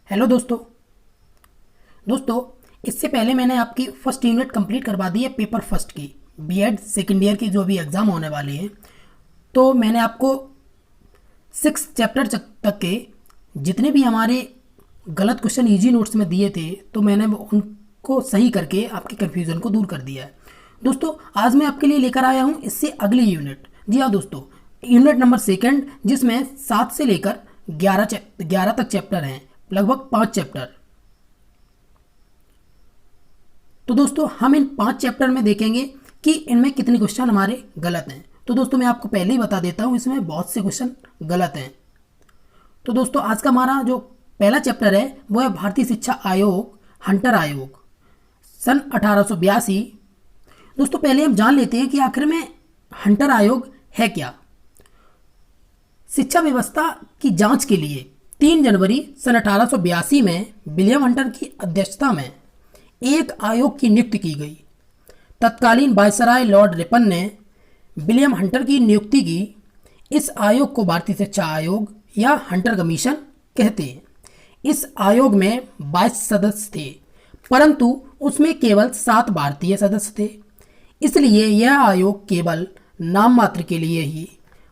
Hello दोस्तों। दोस्तों, इससे पहले मैंने आपकी फर्स्ट यूनिट कंप्लीट करवा दी है पेपर फर्स्ट की, बीएड सेकेंड ईयर की जो भी एग्ज़ाम होने वाले हैं। तो मैंने आपको 6 चैप्टर तक के जितने भी हमारे गलत क्वेश्चन इजी नोट्स में दिए थे, तो मैंने उनको सही करके आपके कन्फ्यूज़न को दूर कर दिया है। दोस्तों, आज मैं आपके लिए लेकर आया हूँ इससे अगली यूनिट। जी हाँ दोस्तों, यूनिट नंबर सेकंड, जिसमें 7 से लेकर 11 तक चैप्टर हैं, लगभग 5 चैप्टर। तो दोस्तों, हम इन 5 चैप्टर में देखेंगे कि इनमें कितने क्वेश्चन हमारे गलत हैं। तो दोस्तों, मैं आपको पहले ही बता देता हूँ, इसमें बहुत से क्वेश्चन गलत हैं। तो दोस्तों, आज का हमारा जो पहला चैप्टर है वो है भारतीय शिक्षा आयोग, हंटर आयोग, सन 1882। दोस्तों, पहले हम जान लेते हैं कि आखिर में हंटर आयोग है क्या। शिक्षा व्यवस्था की जांच के लिए 3 जनवरी सन 1882 में विलियम हंटर की अध्यक्षता में एक आयोग की नियुक्ति की गई। तत्कालीन वायसराय लॉर्ड रिपन ने विलियम हंटर की नियुक्ति की। इस आयोग को भारतीय शिक्षा आयोग या हंटर कमीशन कहते हैं। इस आयोग में 22 सदस्य थे, परंतु उसमें केवल 7 भारतीय सदस्य थे। इसलिए यह आयोग केवल नाम मात्र के लिए ही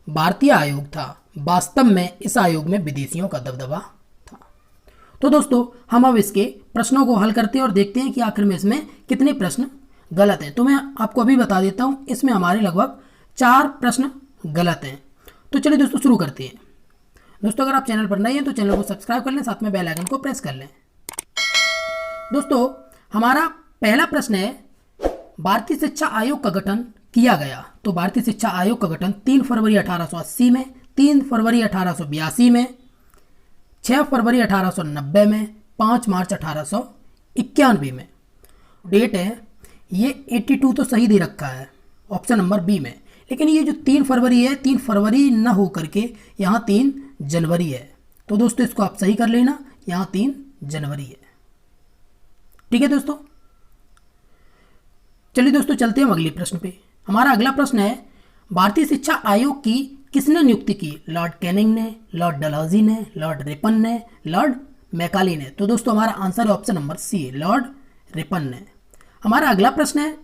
भारतीय आयोग था। वास्तव में इस आयोग में विदेशियों का दबदबा था। तो दोस्तों, हम अब इसके प्रश्नों को हल करते हैं और देखते हैं कि आखिर में इसमें कितने प्रश्न गलत हैं। तो मैं आपको अभी बता देता हूं, इसमें हमारे लगभग 4 प्रश्न गलत हैं। तो चलिए दोस्तों, शुरू करते हैं। दोस्तों, अगर आप चैनल पर नए हैं तो चैनल को सब्सक्राइब कर लें, साथ में बेल आइकन को प्रेस कर लें। दोस्तों, हमारा पहला प्रश्न है, भारतीय शिक्षा आयोग का गठन किया गया। तो भारतीय शिक्षा आयोग का गठन 3 फरवरी 1880 में, 3 फरवरी 1882 में, 6 फरवरी 1890 में, 5 मार्च 1891 में। डेट है ये 82 तो सही दे रखा है ऑप्शन नंबर बी में, लेकिन ये जो 3 फरवरी है, 3 फरवरी न हो करके यहाँ 3 जनवरी है। तो दोस्तों, इसको आप सही कर लेना, यहाँ 3 जनवरी है। ठीक है दोस्तों, चलिए दोस्तों, चलते हैं अगले प्रश्न पे। हमारा अगला प्रश्न है, भारतीय शिक्षा आयोग की किसने नियुक्ति की? लॉर्ड कैनिंग ने, लॉर्ड डलहौजी ने, लॉर्ड रिपन ने, लॉर्ड मैकाले ने। तो दोस्तों, हमारा आंसर है option number C, Lord Ripon ने। हमारा अगला प्रश्न है,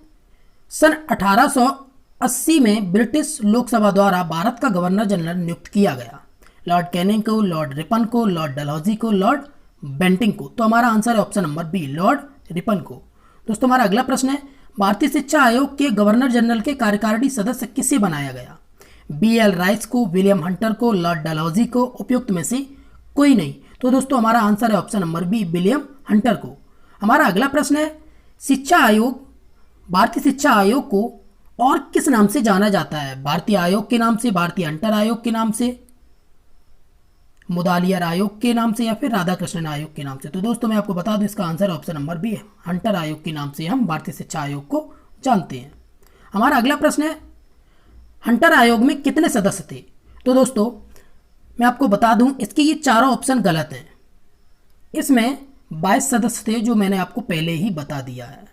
सन 1880 में ब्रिटिश लोकसभा द्वारा भारत का गवर्नर जनरल नियुक्त किया गया। लॉर्ड कैनिंग को, लॉर्ड रिपन को, लॉर्ड डलहौजी को, लॉर्ड बेंटिंग को। तो हमारा आंसर है option number B, Lord Ripon को। दोस्तों, हमारा अगला प्रश्न है, भारतीय शिक्षा आयोग के गवर्नर जनरल के कार्यकारिणी सदस्य किसे बनाया गया? BL राइस को, विलियम हंटर को, लॉर्ड डलहौजी को, उपयुक्त में से कोई नहीं। तो दोस्तों, हमारा आंसर है option number B, William Hunter को। हमारा अगला प्रश्न है, शिक्षा आयोग, भारतीय शिक्षा आयोग को और किस नाम से जाना जाता है? भारतीय आयोग के नाम से, भारतीय हंटर आयोग के नाम से, मुदालियर आयोग के नाम से, या फिर राधाकृष्णन आयोग के नाम से? तो दोस्तों, मैं आपको बता दूं, इसका आंसर ऑप्शन नंबर बी है, हंटर आयोग के नाम से हम भारतीय शिक्षा आयोग को जानते हैं। हमारा अगला प्रश्न है, हंटर आयोग में कितने सदस्य थे? तो दोस्तों, मैं आपको बता दूं, इसके ये चारों ऑप्शन गलत हैं। इसमें 22 सदस्य थे, जो मैंने आपको पहले ही बता दिया है।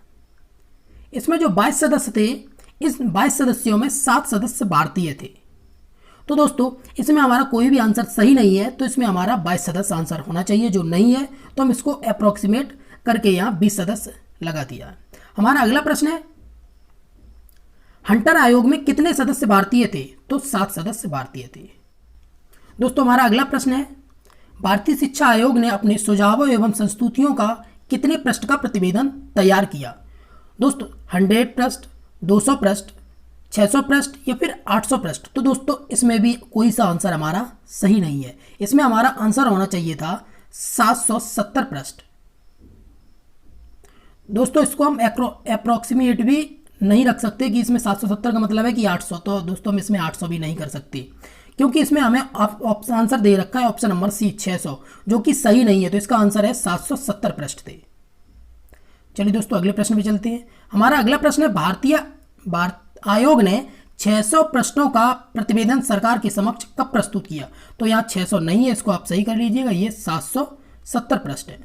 इसमें जो 22 सदस्य थे, इस 22 सदस्यों में 7 सदस्य भारतीय थे। तो दोस्तों, इसमें हमारा कोई भी आंसर सही नहीं है, तो इसमें हमारा 22 सदस्य आंसर होना चाहिए, जो नहीं है तो हम इसको अप्रोक्सीमेट करके यहाँ 20 सदस्य लगा दिया है। हमारा अगला प्रश्न है, हंटर आयोग में कितने सदस्य भारतीय थे? तो 7 सदस्य भारतीय थे। दोस्तों, हमारा अगला प्रश्न है, भारतीय शिक्षा आयोग ने अपने सुझावों एवं संस्तुतियों का कितने पृष्ठ का प्रतिवेदन तैयार किया? दोस्तों, 100 पृष्ठ, 200 पृष्ठ, 600 पृष्ठ, या फिर 800 पृष्ठ? तो दोस्तों, इसमें भी कोई सा आंसर हमारा सही नहीं है। इसमें हमारा आंसर होना चाहिए था 770 पृष्ठ। दोस्तों, इसको हम अप्रोक्सीमेट भी नहीं रख सकते कि इसमें 770 का मतलब है कि 800। तो दोस्तों, हम इसमें 800 भी नहीं कर सकते, क्योंकि इसमें हमें ऑप्शन आंसर दे रखा है ऑप्शन नंबर सी, 600, जो कि सही नहीं है। तो इसका आंसर है 770 पृष्ठ थे। चलिए दोस्तों, अगले प्रश्न पे चलते हैं। हमारा अगला प्रश्न है, भारतीय आयोग ने 600 प्रश्नों का प्रतिवेदन सरकार के समक्ष कब प्रस्तुत किया? तो यहाँ 600 नहीं है, इसको आप सही कर लीजिएगा, ये 770 पृष्ठ है।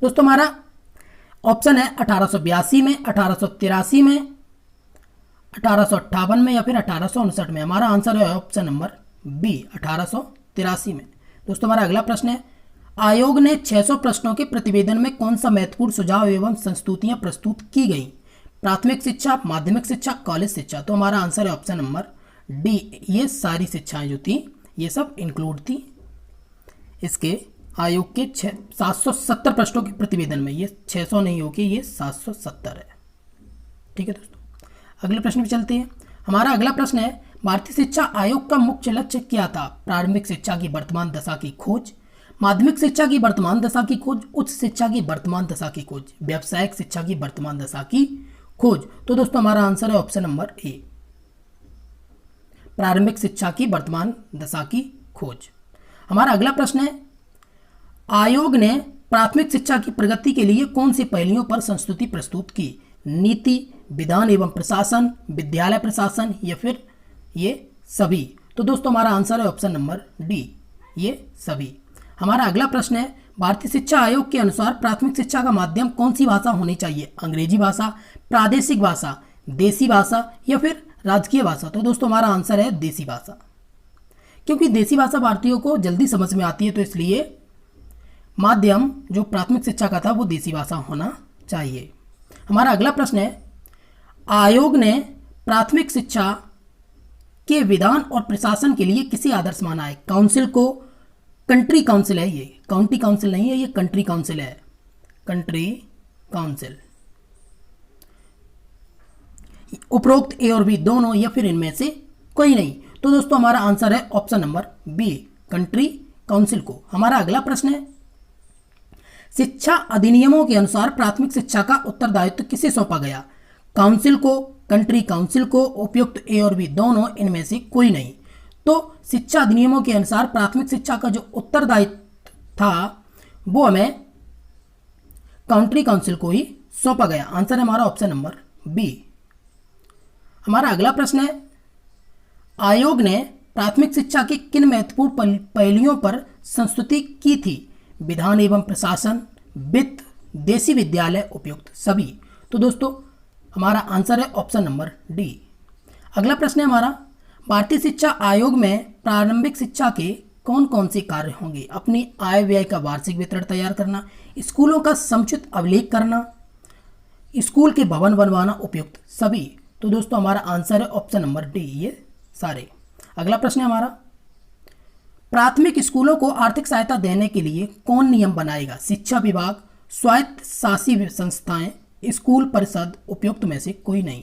दोस्तों, हमारा ऑप्शन है 1882 में, 1883 में, 1858 में, या फिर 1859 में। हमारा आंसर है ऑप्शन नंबर बी, 1883 में। दोस्तों, हमारा अगला प्रश्न है, आयोग ने 600 प्रश्नों के प्रतिवेदन में कौन सा महत्वपूर्ण सुझाव एवं संस्तुतियां प्रस्तुत की गई? प्राथमिक शिक्षा, माध्यमिक शिक्षा, कॉलेज शिक्षा। तो हमारा आंसर है ऑप्शन नंबर डी, ये सारी शिक्षाएं जो थी ये सब इंक्लूड थी इसके आयोग के 770 प्रश्नों के प्रतिवेदन में। ये 600 नहीं होगी, ये 770 है। ठीक है दोस्तों, अगले प्रश्न पे चलते हैं। हमारा अगला प्रश्न है, भारतीय शिक्षा आयोग का मुख्य लक्ष्य क्या था? प्रारंभिक शिक्षा की वर्तमान दशा की खोज, माध्यमिक शिक्षा की वर्तमान दशा की खोज, उच्च शिक्षा की वर्तमान दशा की खोज, व्यावसायिक शिक्षा की वर्तमान दशा की खोज। तो दोस्तों हमारा आंसर है ऑप्शन नंबर ए, प्रारंभिक शिक्षा की वर्तमान दशा की खोज। हमारा अगला प्रश्न है, आयोग ने प्राथमिक शिक्षा की प्रगति के लिए कौन सी पहलियों पर संस्तुति प्रस्तुत की? नीति, विधान एवं प्रशासन, विद्यालय प्रशासन या फिर ये सभी। तो दोस्तों हमारा आंसर है ऑप्शन नंबर डी, ये सभी। हमारा अगला प्रश्न है, भारतीय शिक्षा आयोग के अनुसार प्राथमिक शिक्षा का माध्यम कौन सी भाषा होनी चाहिए? अंग्रेजी भाषा, प्रादेशिक भाषा, देसी भाषा या फिर राजकीय भाषा। तो दोस्तों हमारा आंसर है देसी भाषा, क्योंकि देसी भाषा भारतीयों को जल्दी समझ में आती है, तो इसलिए माध्यम जो प्राथमिक शिक्षा का था वो देसी भाषा होना चाहिए। हमारा अगला प्रश्न है, आयोग ने प्राथमिक शिक्षा के विधान और प्रशासन के लिए किसे आदर्श माना है? काउंसिल को, कंट्री काउंसिल है, ये काउंटी काउंसिल नहीं है, ये कंट्री काउंसिल है, कंट्री काउंसिल। उपरोक्त ए और बी दोनों या फिर इनमें से कोई नहीं। तो दोस्तों हमारा आंसर है option number B, country council को। हमारा अगला प्रश्न है, शिक्षा अधिनियमों के अनुसार प्राथमिक शिक्षा का उत्तरदायित्व किसे सौंपा गया? काउंसिल को, कंट्री काउंसिल को, उपयुक्त ए और बी दोनों, इनमें से कोई नहीं। तो शिक्षा अधिनियमों के अनुसार प्राथमिक शिक्षा का जो उत्तरदायित्व था वो हमें काउंट्री काउंसिल को ही सौंपा गया। आंसर है हमारा ऑप्शन नंबर बी। हमारा अगला प्रश्न है, आयोग ने प्राथमिक शिक्षा के किन महत्वपूर्ण पहलुओं पर संस्तुति की थी? विधान एवं प्रशासन, वित्त, देसी विद्यालय, उपयुक्त सभी। तो दोस्तों हमारा आंसर है ऑप्शन नंबर डी। अगला प्रश्न है हमारा, भारतीय शिक्षा आयोग में प्रारंभिक शिक्षा के कौन कौन से कार्य होंगे? अपनी आय व्यय का वार्षिक विवरण तैयार करना, स्कूलों का समुचित अभिलेख करना, स्कूल के भवन बनवाना, उपयुक्त सभी। तो दोस्तों हमारा आंसर है ऑप्शन नंबर डी, ये सारे। अगला प्रश्न है हमारा, प्राथमिक स्कूलों को आर्थिक सहायता देने के लिए कौन नियम बनाएगा? शिक्षा विभाग, स्वायत्त शासी संस्थाएं, स्कूल परिषद, उपयुक्त में से कोई नहीं।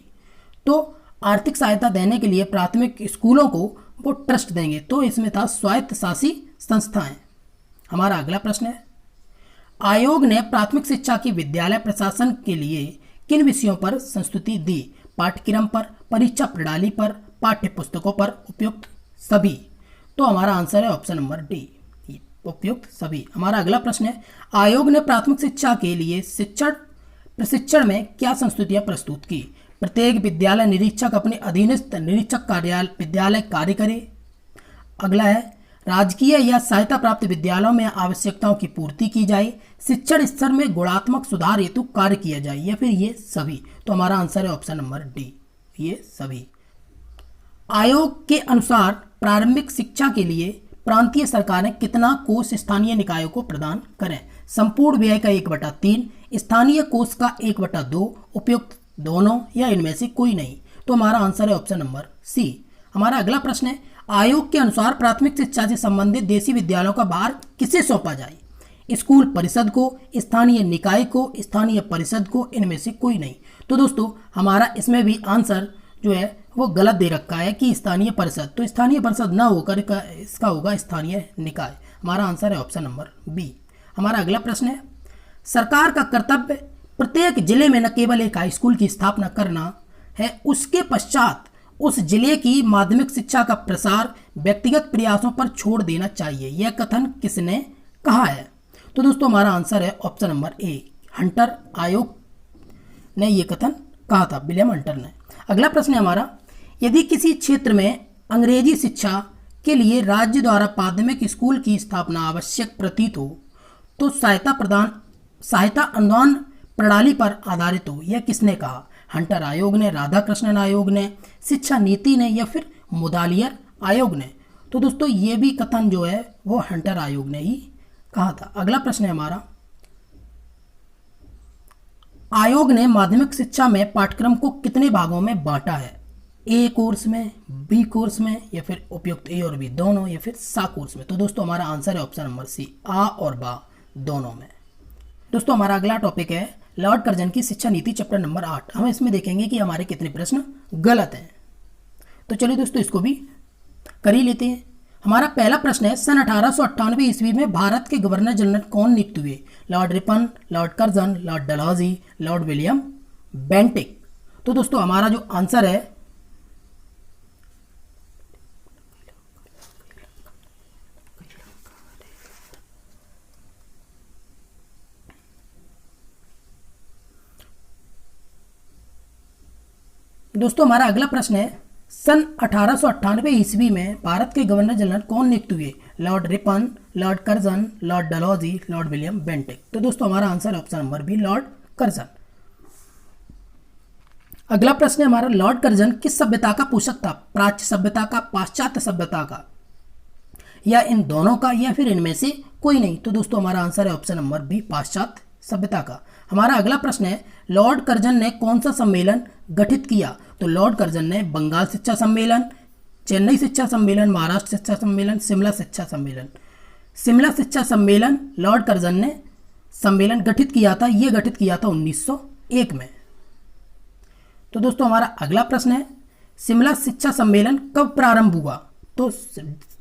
तो आर्थिक सहायता देने के लिए प्राथमिक स्कूलों को वो ट्रस्ट देंगे, तो इसमें था स्वायत्त शासी संस्थाएं। हमारा अगला प्रश्न है, आयोग ने प्राथमिक शिक्षा की विद्यालय प्रशासन के लिए किन विषयों पर संस्तुति दी? पाठ्यक्रम पर, परीक्षा प्रणाली पर, पाठ्य पुस्तकों पर, उपयुक्त सभी। तो हमारा आंसर है ऑप्शन नंबर डी, उपयुक्त सभी। हमारा अगला प्रश्न है, आयोग ने प्राथमिक शिक्षा के लिए प्रशिक्षण में क्या संस्तुतियां प्रस्तुत की? प्रत्येक विद्यालय निरीक्षक अपने अधीनस्थ निरीक्षक कार्यालय विद्यालय कार्य करे। अगला है, राजकीय या सहायता प्राप्त विद्यालयों में आवश्यकताओं की पूर्ति की जाए, शिक्षण स्तर में गुणात्मक सुधार हेतु कार्य किया जाए, या फिर ये सभी। तो हमारा आंसर है ऑप्शन नंबर डी, ये सभी। आयोग के अनुसार प्रारंभिक शिक्षा के लिए प्रांतीय सरकारें कितना कोष स्थानीय निकायों को प्रदान करें? संपूर्ण व्यय का 1/3, स्थानीय कोष का 1/2, उपयुक्त दोनों या इनमें से कोई नहीं। तो हमारा आंसर है ऑप्शन नंबर सी। हमारा अगला प्रश्न है, आयोग के अनुसार प्राथमिक शिक्षा से संबंधित देशी विद्यालयों का भार किसे सौंपा जाए? स्कूल परिषद को, स्थानीय निकाय को, स्थानीय परिषद को, इनमें से कोई नहीं। तो दोस्तों हमारा इसमें भी आंसर जो है वो गलत दे रखा है कि स्थानीय परिषद, तो स्थानीय परिषद ना होकर इसका होगा स्थानीय निकाय। हमारा आंसर है ऑप्शन नंबर बी। हमारा अगला प्रश्न है, सरकार का कर्तव्य प्रत्येक जिले में न केवल एक हाई स्कूल की स्थापना करना है, उसके पश्चात उस जिले की माध्यमिक शिक्षा का प्रसार व्यक्तिगत प्रयासों पर छोड़ देना चाहिए। यह कथन किसने कहा है? तो दोस्तों हमारा आंसर है ऑप्शन नंबर ए, हंटर आयोग ने यह कथन कहा था, विलियम हंटर ने। अगला प्रश्न है हमारा, यदि किसी क्षेत्र में अंग्रेजी शिक्षा के लिए राज्य द्वारा माध्यमिक स्कूल की स्थापना आवश्यक प्रतीत हो तो सहायता अनुदान प्रणाली पर आधारित हो, यह किसने कहा? हंटर आयोग ने, राधाकृष्णन आयोग ने, शिक्षा नीति ने, या फिर मुदालियर आयोग ने? तो दोस्तों ये भी कथन जो है वो हंटर आयोग ने ही कहा था। अगला प्रश्न है हमारा, आयोग ने माध्यमिक शिक्षा में पाठ्यक्रम को कितने भागों में बांटा है? ए कोर्स में, बी कोर्स में, या फिर उपयुक्त ए और बी दोनों, या फिर सा कोर्स में? तो दोस्तों हमारा आंसर है ऑप्शन नंबर सी, आ और बा दोनों में। दोस्तों हमारा अगला टॉपिक है लॉर्ड कर्जन की शिक्षा नीति चैप्टर नंबर 8। हम इसमें देखेंगे कि हमारे कितने प्रश्न गलत हैं। तो चलिए दोस्तों इसको भी कर ही लेते हैं। हमारा पहला प्रश्न है, सन 1898 ईस्वी में भारत के गवर्नर जनरल कौन नियुक्त हुए? Lord Ripon, Lord Curzon, Lord Dalhousie, Lord William Bentinck. तो दोस्तों हमारा जो आंसर है दोस्तों हमारा अगला प्रश्न है, सन 1898 ईस्वी में भारत के गवर्नर जनरल कौन नियुक्त हुए? Lord Ripon, Lord Curzon, Lord Dalhousie, Lord William Bentinck. तो दोस्तों हमारा answer option number B, Lord Curzon. अगला प्रश्न है हमारा, लॉर्ड कर्जन किस सभ्यता का पोषक था? प्राच्य सभ्यता का, पाश्चात्य सभ्यता का, या इन दोनों का, या फिर इनमें से कोई नहीं? तो दोस्तों हमारा आंसर है ऑप्शन नंबर बी, पाश्चात्य सभ्यता का। हमारा अगला प्रश्न है, लॉर्ड कर्जन ने कौन सा सम्मेलन गठित किया? तो लॉर्ड कर्जन ने बंगाल शिक्षा सम्मेलन, चेन्नई शिक्षा सम्मेलन, महाराष्ट्र शिक्षा सम्मेलन, शिमला शिक्षा सम्मेलन। शिमला शिक्षा सम्मेलन लॉर्ड कर्जन ने सम्मेलन गठित किया था, यह गठित किया था 1901 में। तो दोस्तों हमारा अगला प्रश्न है, शिमला शिक्षा सम्मेलन कब प्रारंभ हुआ? तो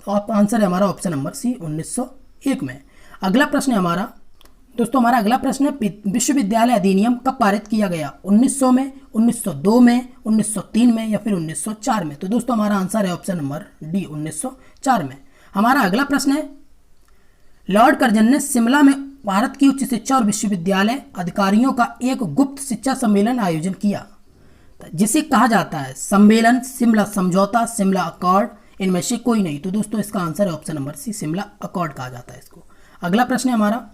आंसर है हमारा ऑप्शन नंबर सी, 1901 में। अगला प्रश्न है हमारा, दोस्तों हमारा अगला प्रश्न है, विश्वविद्यालय अधिनियम कब पारित किया गया? 1900 में, 1902 में, 1903 में, या फिर 1904 में? तो दोस्तों हमारा आंसर है ऑप्शन नंबर डी, 1904 में। हमारा अगला प्रश्न है, लॉर्ड कर्जन ने शिमला में भारत की उच्च शिक्षा और विश्वविद्यालय अधिकारियों का एक गुप्त शिक्षा सम्मेलन आयोजन किया, जिसे कहा जाता है सम्मेलन, शिमला समझौता, शिमला अकॉर्ड, इनमें से कोई नहीं? तो दोस्तों इसका आंसर है option number C, Shimla accord कहा जाता है इसको। अगला प्रश्न है हमारा,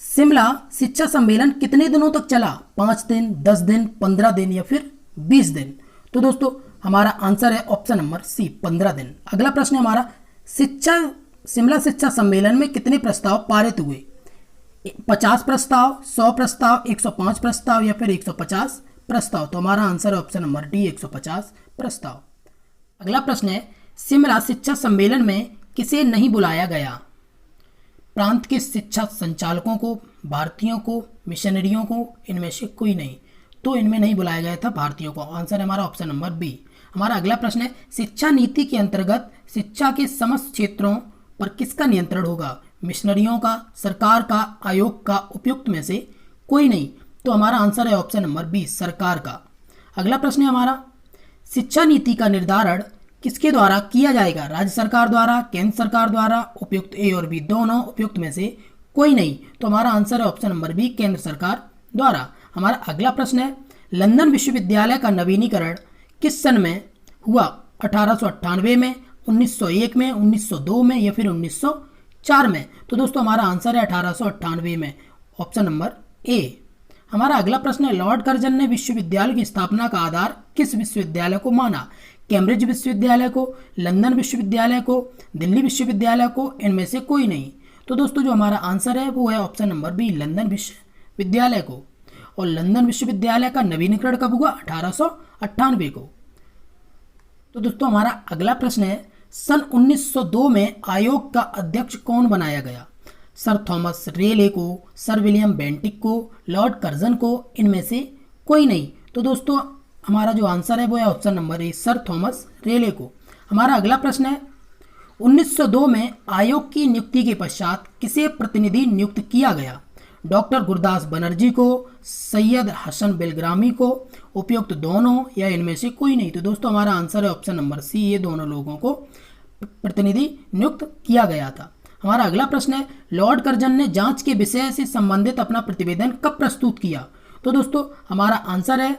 शिमला शिक्षा सम्मेलन कितने दिनों तक चला? 5 दिन, 10 दिन, 15 दिन, या फिर 20 दिन? तो दोस्तों हमारा आंसर है ऑप्शन नंबर सी, 15 दिन। अगला प्रश्न है हमारा, शिमला शिक्षा सम्मेलन में कितने प्रस्ताव पारित हुए? 50 प्रस्ताव, 100 प्रस्ताव, 105 प्रस्ताव, या फिर 150 प्रस्ताव? तो हमारा आंसर है ऑप्शन नंबर डी, 150 प्रस्ताव। अगला प्रश्न है, शिमला शिक्षा सम्मेलन में किसे नहीं बुलाया गया? प्रांत के शिक्षा संचालकों को, भारतीयों को, मिशनरियों को, इनमें से कोई नहीं? तो इनमें नहीं बुलाया गया था भारतीयों को। आंसर है हमारा ऑप्शन नंबर बी। हमारा अगला प्रश्न है, शिक्षा नीति के अंतर्गत शिक्षा के समस्त क्षेत्रों पर किसका नियंत्रण होगा? मिशनरियों का, सरकार का, आयोग का, उपयुक्त में से कोई नहीं? तो हमारा आंसर है ऑप्शन नंबर बी, सरकार का। अगला प्रश्न है हमारा, शिक्षा नीति का निर्धारण किसके द्वारा किया जाएगा? राज्य सरकार द्वारा, केंद्र सरकार द्वारा, उपयुक्त ए और बी दोनों, उपयुक्त में से कोई नहीं? तो हमारा आंसर है ऑप्शन नंबर बी, केंद्र सरकार द्वारा। हमारा अगला प्रश्न है, लंदन विश्वविद्यालय का नवीनीकरण किस सन में हुआ? 1898 में, 1901 में, 1902 में, या फिर 1904 में? तो दोस्तों हमारा आंसर है 1898 में, ऑप्शन नंबर ए। हमारा अगला प्रश्न है, लॉर्ड कर्जन ने विश्वविद्यालय की स्थापना का आधार किस विश्वविद्यालय को माना? कैम्ब्रिज विश्वविद्यालय को, लंदन विश्वविद्यालय को, दिल्ली विश्वविद्यालय को, इनमें से कोई नहीं? तो दोस्तों जो हमारा आंसर है वो है ऑप्शन नंबर बी, लंदन विश्वविद्यालय को। और लंदन विश्वविद्यालय का नवीनीकरण कब हुआ? 1898 को। तो दोस्तों हमारा अगला प्रश्न है, सन 1902 में आयोग का अध्यक्ष कौन बनाया गया? सर थॉमस रेले को, सर विलियम बेंटिक को, लॉर्ड कर्जन को, इनमें से कोई नहीं? तो दोस्तों हमारा जो आंसर है वो है option number A, sir Thomas Raleigh को। हमारा अगला प्रश्न है, 1902 में आयोग की नियुक्ति के पश्चात किसे प्रतिनिधि नियुक्त किया गया? डॉक्टर गुरदास बनर्जी को, सैयद हसन बेलग्रामी को, उपयुक्त दोनों, या इनमें से कोई नहीं? तो दोस्तों हमारा आंसर है ऑप्शन नंबर सी, ये दोनों लोगों को प्रतिनिधि नियुक्त किया गया था। हमारा अगला प्रश्न है, लॉर्ड कर्जन ने जांच के विषय से संबंधित अपना प्रतिवेदन कब प्रस्तुत किया? तो दोस्तों हमारा आंसर है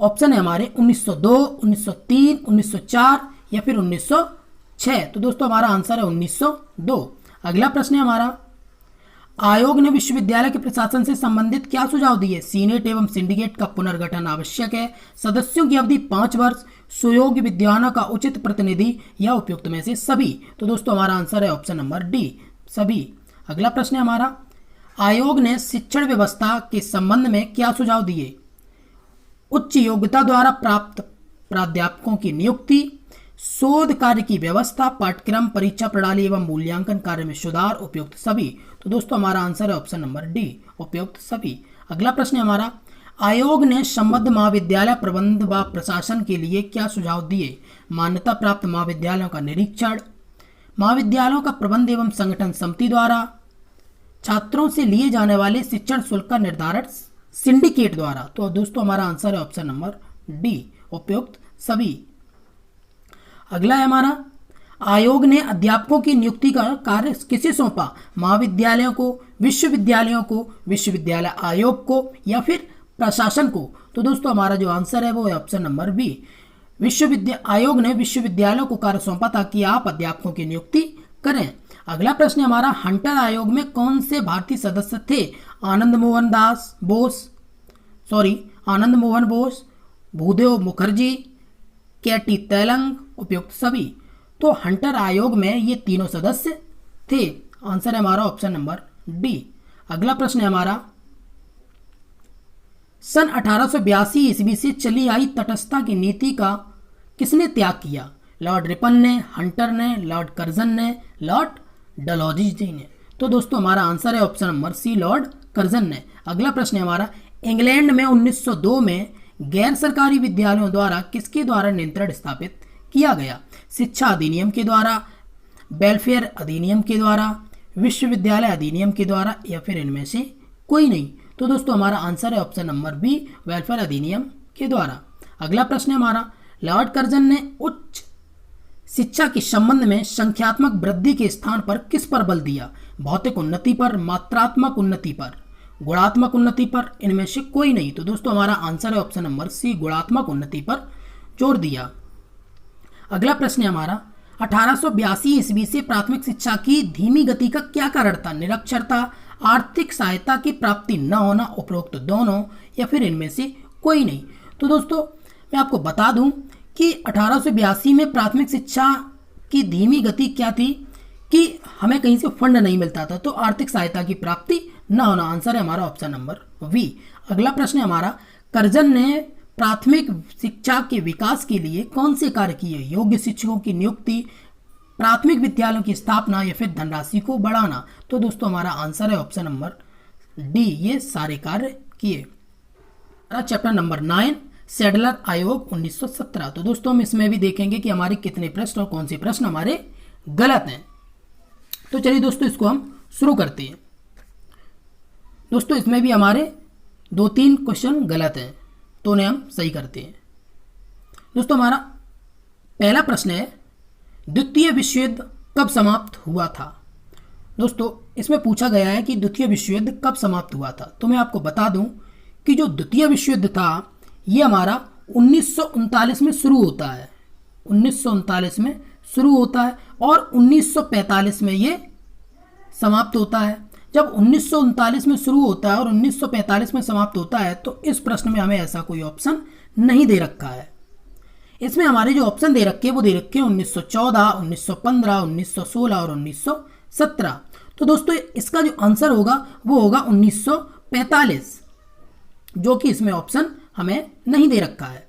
ऑप्शन है हमारे 1902, 1903, 1904, या फिर 1906। तो दोस्तों हमारा आंसर है 1902। अगला प्रश्न है हमारा, आयोग ने विश्वविद्यालय के प्रशासन से संबंधित क्या सुझाव दिए? सीनेट एवं सिंडिकेट का पुनर्गठन आवश्यक है, सदस्यों की अवधि 5 वर्ष, सुयोग्य विद्वानों का उचित प्रतिनिधि या उपयुक्त में से सभी। तो दोस्तों हमारा आंसर है ऑप्शन नंबर डी, सभी। अगला प्रश्न है हमारा, आयोग ने शिक्षण व्यवस्था के संबंध में क्या सुझाव दिए? उच्च योग्यता द्वारा प्राप्त प्राध्यापकों की नियुक्ति, शोध कार्य की व्यवस्था, पाठ्यक्रम, परीक्षा प्रणाली एवं मूल्यांकन कार्य में सुधार, उपयुक्त सभी। तो दोस्तों हमारा आंसर है ऑप्शन नंबर डी, उपयुक्त सभी। अगला प्रश्न है हमारा, आयोग ने संबद्ध महाविद्यालय प्रबंध व प्रशासन के लिए क्या सुझाव दिए? मान्यता प्राप्त महाविद्यालयों का निरीक्षण, महाविद्यालयों का प्रबंध एवं संगठन समिति द्वारा, छात्रों से लिए जाने वाले शिक्षण शुल्क का निर्धारण सिंडिकेट द्वारा। तो दोस्तों हमारा आंसर है ऑप्शन नंबर डी, उपयुक्त सभी। अगला है हमारा, आयोग ने अध्यापकों की नियुक्ति का कार्य किसे सौंपा? महाविद्यालयों को, विश्वविद्यालयों को, विश्वविद्यालय आयोग को या फिर प्रशासन को? तो दोस्तों हमारा जो आंसर है वो है ऑप्शन नंबर बी, आयोग ने विश्वविद्यालयों को कार्य सौंपा ताकि आप अध्यापकों की नियुक्ति करें। अगला प्रश्न हमारा, हंटर आयोग में कौन से भारतीय सदस्य थे? आनंद मोहन बोस, भूदेव मुखर्जी, केटी तेलंग, उपयुक्त सभी। तो हंटर आयोग में ये तीनों सदस्य थे। आंसर है हमारा ऑप्शन नंबर डी। अगला प्रश्न है हमारा, सन 1882 ईस्वी से चली आई तटस्थता की नीति का किसने त्याग किया? लॉर्ड रिपन ने, हंटर ने, लॉर्ड कर्जन ने, लॉर्ड डलहौजी ने। तो दोस्तों हमारा आंसर है option number C, Lord Curzon ने। अगला प्रश्न है हमारा, इंग्लैंड में 1902 में गैर सरकारी विद्यालयों द्वारा किसके द्वारा नियंत्रण स्थापित किया गया? शिक्षा अधिनियम के द्वारा, वेलफेयर अधिनियम के द्वारा, विश्वविद्यालय अधिनियम के द्वारा या फिर इनमें से कोई नहीं। तो दोस्तों हमारा आंसर है ऑप्शन नंबर बी, वेलफेयर अधिनियम के द्वारा। अगला प्रश्न है हमारा, लॉर्ड कर्जन ने उच्च शिक्षा के संबंध में संख्यात्मक वृद्धि के स्थान पर किस पर बल दिया? भौतिक उन्नति पर, मात्रात्मक उन्नति पर, गुणात्मक उन्नति पर, इनमें से कोई नहीं। तो दोस्तों हमारा आंसर है ऑप्शन नंबर सी, गुणात्मक उन्नति पर जोर दिया। अगला प्रश्न है हमारा, 1882 ईस्वी से प्राथमिक शिक्षा की धीमी गति का क्या कारण था? निरक्षरता, आर्थिक सहायता की प्राप्ति न होना, उपरोक्त दोनों या फिर इनमें से कोई नहीं। तो दोस्तों मैं आपको बता दूं कि 1882 में प्राथमिक शिक्षा की धीमी गति क्या थी कि हमें कहीं से फंड नहीं मिलता था, तो आर्थिक सहायता की प्राप्ति न होना। आंसर है हमारा ऑप्शन नंबर वी। अगला प्रश्न है हमारा, कर्जन ने प्राथमिक शिक्षा के विकास के लिए कौन से कार्य किए? योग्य शिक्षकों की नियुक्ति, प्राथमिक विद्यालयों की स्थापना या फिर धनराशि को बढ़ाना। तो दोस्तों हमारा आंसर है ऑप्शन नंबर डी, ये सारे कार्य किए। चैप्टर नंबर 9, सैडलर आयोग 1917। तो दोस्तों हम इसमें भी देखेंगे कि हमारे कितने प्रश्न और कौन से प्रश्न हमारे गलत हैं। तो चलिए दोस्तों इसको हम शुरू करते हैं। दोस्तों इसमें भी हमारे 2-3 क्वेश्चन गलत हैं, तो उन्हें हम सही करते हैं। दोस्तों हमारा पहला प्रश्न है, द्वितीय विश्व युद्ध कब समाप्त हुआ था? दोस्तों इसमें पूछा गया है कि द्वितीय विश्व युद्ध कब समाप्त हुआ था। तो मैं आपको बता दूं कि जो द्वितीय विश्व युद्ध था ये हमारा 1939 में शुरू होता है। 1939 में शुरू होता है और 1945 में ये समाप्त होता है। जब 1939 में शुरू होता है और 1945 में समाप्त होता है तो इस प्रश्न में हमें ऐसा कोई ऑप्शन नहीं दे रखा है। इसमें हमारे जो ऑप्शन दे रखे हैं वो दे रखे हैं 1914, 1915, 1916 और 1917। तो दोस्तों इसका जो आंसर होगा वो होगा 1945, जो कि इसमें ऑप्शन हमें नहीं दे रखा है।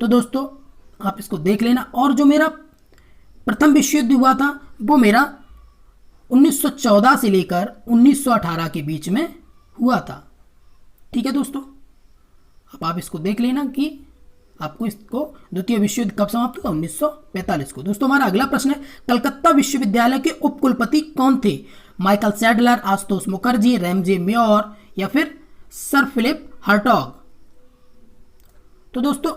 तो दोस्तों आप इसको देख लेना। और जो मेरा प्रथम विश्व युद्ध हुआ था वो मेरा 1914 से लेकर 1918 के बीच में हुआ था। ठीक है दोस्तों, अब आप इसको देख लेना कि आपको इसको द्वितीय विश्व युद्ध कब समाप्त हुआ? 1945 को। दोस्तों हमारा अगला प्रश्न है, कलकत्ता विश्वविद्यालय के उपकुलपति कौन थे? Michael Sadler, Ashutosh Mukherjee, Ramsay more या फिर सर फिलिप हर्टॉग। तो दोस्तों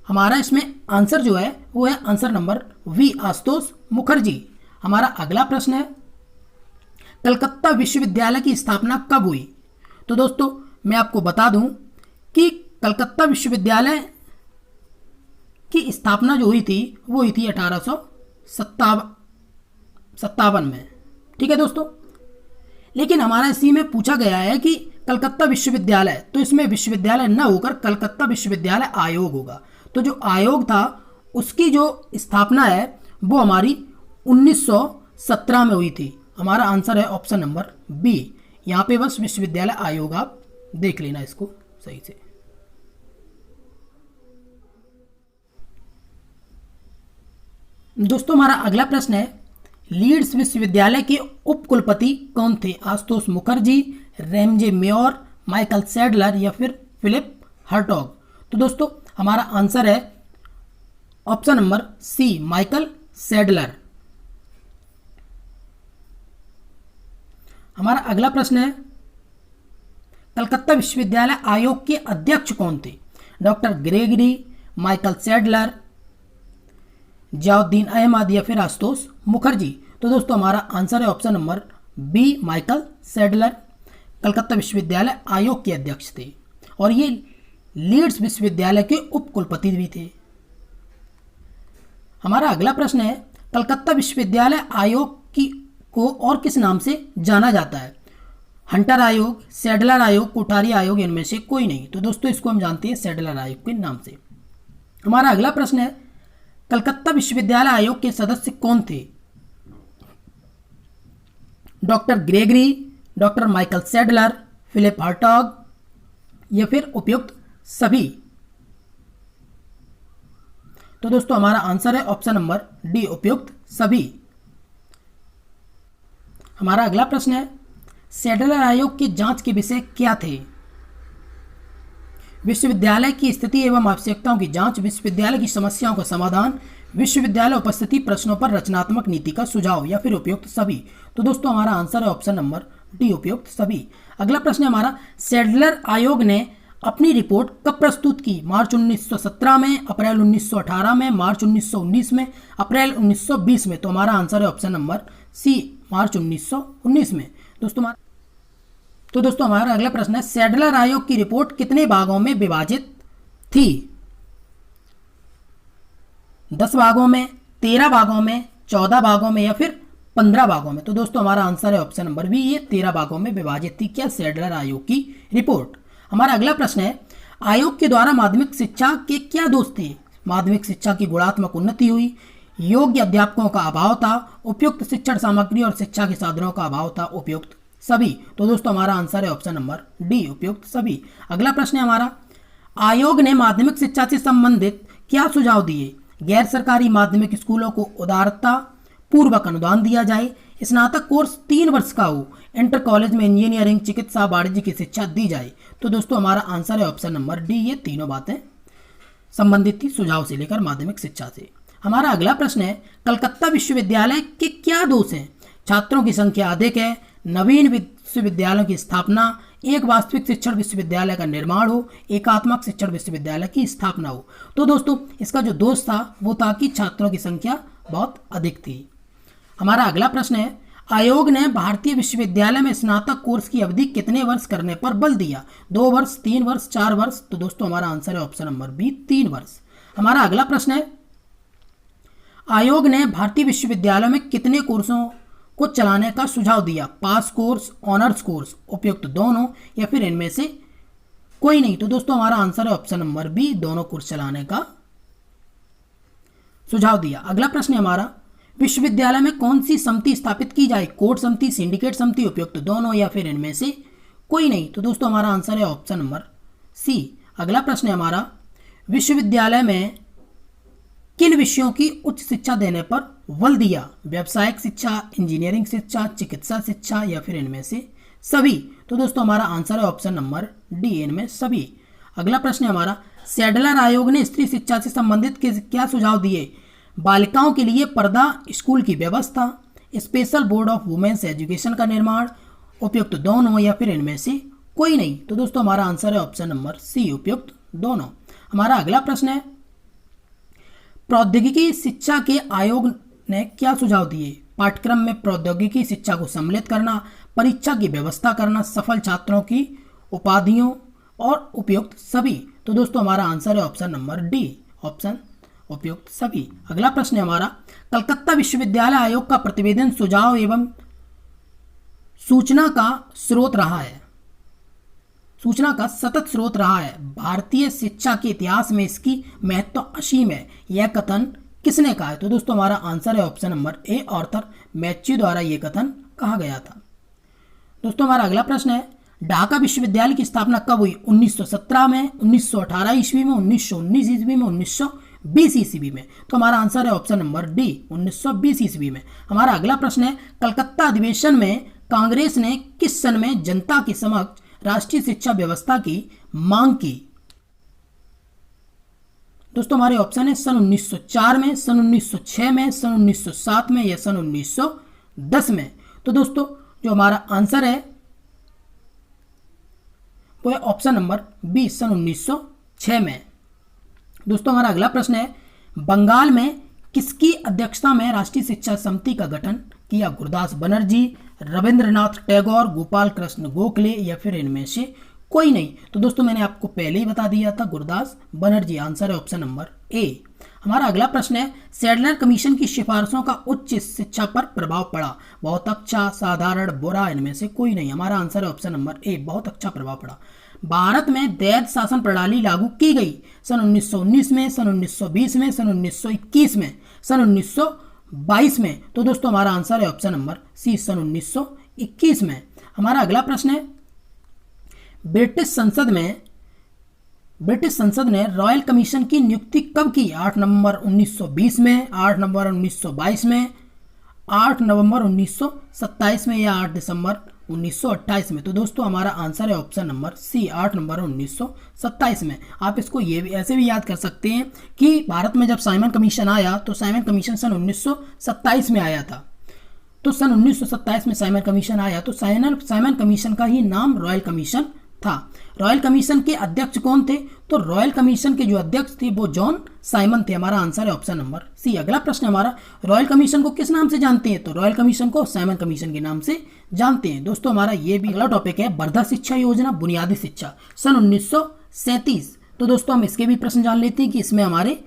हमारा इसमें आंसर जो है वो है answer number B, Ashutosh Mukherjee. हमारा अगला प्रश्न है, कलकत्ता विश्वविद्यालय की स्थापना कब हुई? तो दोस्तों मैं आपको बता दूं कि कलकत्ता विश्वविद्यालय की स्थापना जो हुई थी वो हुई थी 1857 में। ठीक है दोस्तों, लेकिन हमारा इसी में पूछा गया है कि कलकत्ता विश्वविद्यालय, तो इसमें विश्वविद्यालय न होकर कलकत्ता विश्वविद्यालय आयोग होगा। तो जो आयोग था उसकी जो स्थापना है वो हमारी 1917 में हुई थी। हमारा आंसर है ऑप्शन नंबर बी। यहाँ पे बस विश्वविद्यालय आयोग आप देख लेना इसको सही से। दोस्तों हमारा अगला प्रश्न है, लीड्स विश्वविद्यालय के उपकुलपति कौन थे? Ashutosh Mukherjee, Ramsay Muir, Michael Sadler या फिर फिलिप हर्टॉग। तो दोस्तों हमारा आंसर है option number C, Michael Sadler. हमारा अगला प्रश्न है, कलकत्ता विश्वविद्यालय आयोग के अध्यक्ष कौन थे? Doctor Gregory, Michael Sadler, Ziauddin Ahmad या फिर आशुतोष मुखर्जी। तो दोस्तों हमारा आंसर है option number B, Michael Sadler Calcutta विश्वविद्यालय आयोग के अध्यक्ष थे और ये लीड्स विश्वविद्यालय के उपकुलपति भी थे। हमारा अगला प्रश्न है, कलकत्ता विश्वविद्यालय आयोग को और किस नाम से जाना जाता है? हंटर आयोग, सैडलर आयोग, कोठारी आयोग, इनमें से कोई नहीं। तो दोस्तों इसको हम जानते हैं सैडलर आयोग के नाम से। हमारा अगला प्रश्न है, कलकत्ता विश्वविद्यालय आयोग के सदस्य कौन थे? Doctor Gregory, doctor Michael Sadler, Philip Hartog या फिर उपयुक्त सभी। तो दोस्तों हमारा आंसर है ऑप्शन नंबर डी, उपयुक्त सभी। हमारा अगला प्रश्न है, सैडलर आयोग की जांच के विषय क्या थे? विश्वविद्यालय की स्थिति एवं आवश्यकताओं की जांच, विश्वविद्यालय की समस्याओं का समाधान, विश्वविद्यालय उपस्थिति प्रश्नों पर रचनात्मक नीति का सुझाव या फिर उपयुक्त सभी। तो दोस्तों हमारा आंसर है ऑप्शन नंबर डी, उपयुक्त सभी। अगला प्रश्न है हमारा, सैडलर आयोग ने अपनी रिपोर्ट कब प्रस्तुत की? मार्च 1917 में, अप्रैल 1918 में, मार्च 1919 में, अप्रैल 1920 में। तो हमारा आंसर है ऑप्शन नंबर सी, मार्च 1919 में। दोस्तों हमारा अगला प्रश्न है, सैडलर आयोग की रिपोर्ट कितने भागों में विभाजित थी? 10 भागों में, 13 भागों में, 14 भागों में या फिर 15 भागों में। तो दोस्तों हमारा आंसर है ऑप्शन नंबर बी, ये 13 भागों में विभाजित थी क्या सैडलर आयोग की रिपोर्ट। हमारा अगला प्रश्न है, आयोग के द्वारा माध्यमिक शिक्षा के क्या दोष थे? माध्यमिक शिक्षा की गुणात्मक उन्नति हुई, योग्य अध्यापकों का अभाव था, उपयुक्त शिक्षण सामग्री और शिक्षा के साधनों का अभाव था, उपयुक्त सभी। तो दोस्तों हमारा आंसर है ऑप्शन नंबर डी, उपयुक्त सभी। अगला प्रश्न है हमारा, आयोग ने माध्यमिक शिक्षा से संबंधित क्या सुझाव दिए? गैर सरकारी माध्यमिक स्कूलों को उदारता पूर्वक अनुदान दिया जाए, स्नातक कोर्स 3 वर्ष का हो, इंटर कॉलेज में इंजीनियरिंग, चिकित्सा, वाणिज्य की शिक्षा दी जाए। तो दोस्तों हमारा आंसर है ऑप्शन नंबर डी, ये तीनों बातें संबंधित थी सुझाव से लेकर माध्यमिक शिक्षा से। हमारा अगला प्रश्न है, कलकत्ता विश्वविद्यालय के क्या दोष हैं? छात्रों की संख्या अधिक है, नवीन विश्वविद्यालयों की स्थापना, एक वास्तविक शिक्षण विश्वविद्यालय का निर्माण हो, एकात्मक शिक्षण विश्वविद्यालय की स्थापना हो। तो दोस्तों इसका जो दोष था वो था कि छात्रों की संख्या बहुत अधिक थी। हमारा अगला प्रश्न है, आयोग ने भारतीय विश्वविद्यालय में स्नातक कोर्स की अवधि कितने वर्ष करने पर बल दिया? 2 वर्ष, 3 वर्ष, 4 वर्ष। तो दोस्तों हमारा आंसर है ऑप्शन नंबर बी, 3 वर्ष। हमारा अगला प्रश्न है, आयोग ने भारतीय विश्वविद्यालयों में कितने कोर्सों को चलाने का सुझाव दिया? पास कोर्स, ऑनर्स कोर्स, उपयुक्त दोनों या फिर इनमें से कोई नहीं। तो दोस्तों हमारा आंसर है ऑप्शन नंबर बी, दोनों कोर्स चलाने का सुझाव दिया। अगला प्रश्न है हमारा, विश्वविद्यालय में कौन सी समिति स्थापित की जाए? कोर समिति, सिंडिकेट समिति, उपयुक्त दोनों या फिर इनमें से कोई नहीं। तो दोस्तों हमारा आंसर है ऑप्शन नंबर सी। अगला प्रश्न है हमारा, विश्वविद्यालय में किन विषयों की उच्च शिक्षा देने पर बल दिया? व्यावसायिक शिक्षा, इंजीनियरिंग शिक्षा, चिकित्सा शिक्षा या फिर इनमें से सभी। तो दोस्तों हमारा आंसर है ऑप्शन नंबर डी, इनमें सभी। अगला प्रश्न है हमारा, सैडलर आयोग ने स्त्री शिक्षा से संबंधित क्या सुझाव दिए? बालिकाओं के लिए पर्दा स्कूल की व्यवस्था, special board of women's education का निर्माण, उपयुक्त दोनों या फिर इनमें से कोई नहीं। तो दोस्तों हमारा आंसर है ऑप्शन नंबर सी, उपयुक्त दोनों। हमारा अगला प्रश्न है, प्रौद्योगिकी शिक्षा के आयोग ने क्या सुझाव दिए? पाठ्यक्रम में प्रौद्योगिकी शिक्षा को सम्मिलित करना, परीक्षा की व्यवस्था करना, सफल छात्रों की उपाधियों और उपयुक्त सभी। तो दोस्तों हमारा आंसर है ऑप्शन नंबर डी, ऑप्शन उपयुक्त सभी। अगला प्रश्न है हमारा, कलकत्ता विश्वविद्यालय आयोग का प्रतिवेदन सुझाव एवं सूचना का स्रोत रहा है, सूचना का सतत स्रोत रहा है, भारतीय शिक्षा के इतिहास में इसकी महत्व असीम है, यह कथन किसने कहा है? तो दोस्तों हमारा आंसर है option number A, Arthur Matthew द्वारा यह कथन कहा गया था। दोस्तों हमारा अगला प्रश्न है, ढाका विश्वविद्यालय की स्थापना कब हुई? 1917 में, 1918 ईस्वी में, 1919 ईस्वी में, 1920 ईस्वी में। तो हमारा आंसर है ऑप्शन नंबर डी, 1920 ईस्वी में। हमारा अगला प्रश्न है, कलकत्ता अधिवेशन में कांग्रेस ने किस सन में जनता के समक्ष राष्ट्रीय शिक्षा व्यवस्था की मांग की? दोस्तों हमारे ऑप्शन है सन 1904 में, सन 1906 में, सन 1907 में या सन 1910 में। तो दोस्तों जो हमारा आंसर है वो है ऑप्शन नंबर बी, सन 1906 में। दोस्तों हमारा अगला प्रश्न है, बंगाल में किसकी अध्यक्षता में राष्ट्रीय शिक्षा समिति का गठन किया? गुरदास बनर्जी, रविंद्रनाथ टैगोर, गोपाल कृष्ण गोखले या फिर इनमें से कोई नहीं। तो दोस्तों मैंने आपको पहले ही बता दिया था, गुरदास बनर्जी। आंसर है ऑप्शन नंबर ए। हमारा अगला प्रश्न है, सैडलर कमीशन की सिफारिशों का उच्च शिक्षा पर प्रभाव पड़ा? बहुत अच्छा, साधारण, बुरा, इनमें से कोई नहीं। हमारा आंसर है ऑप्शन नंबर ए, बहुत अच्छा प्रभाव पड़ा। भारत में दैध शासन प्रणाली लागू की गई सन 1919 में, सन 1920 में, सन 1921 में, सन 1922 में। तो दोस्तों हमारा आंसर है ऑप्शन नंबर सी, सन 1921 में। हमारा अगला प्रश्न है, ब्रिटिश संसद ने रॉयल कमीशन की नियुक्ति कब की? 8 नवंबर 1920 में, 8 नवंबर 1922 में, 8 नवंबर 1927 में या 8 दिसंबर 1928 में। तो दोस्तों हमारा आंसर है ऑप्शन नंबर सी, 8 नवंबर 1927 में। आप इसको ये भी ऐसे भी याद कर सकते हैं कि भारत में जब साइमन कमीशन आया तो साइमन कमीशन सन 1927 में आया था। तो सन 1927 में साइमन कमीशन आया तो साइमन कमीशन का ही नाम रॉयल कमीशन था। रॉयल कमीशन के अध्यक्ष कौन थे? तो रॉयल कमीशन के जो अध्यक्ष थे वो जॉन साइमन थे। हमारा आंसर है ऑप्शन नंबर सी। अगला प्रश्न हमारा, रॉयल कमीशन को किस नाम से जानते हैं? तो रॉयल कमीशन को साइमन कमीशन के नाम से जानते हैं। दोस्तों हमारा ये भी अगला टॉपिक है, वर्धा शिक्षा योजना, बुनियादी शिक्षा, सन 1937। तो दोस्तों हम इसके भी प्रश्न जान लेते हैं कि इसमें हमारे